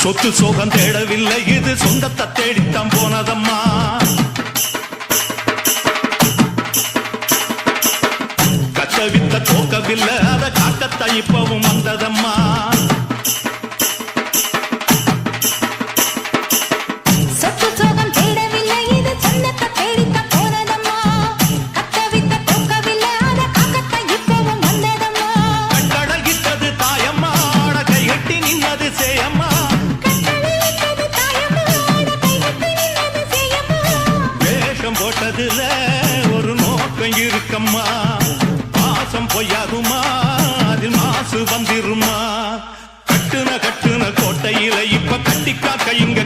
சொத்து சோகம் தேடவில்லை, இது சொந்தத்தை தேடித்தான் போனதம்மா. கச்சவித்த தோக்கவில்லை, அத காக்கத்தான் இப்பவும் வந்ததம்மா. போட்டதுல ஒரு நோக்கம் இருக்கம்மா, பாசம் பொய்யாகுமா, அதில் மாசு வந்திருமா. கட்டுன கோட்டையில இப்ப கட்டி காக்க இங்க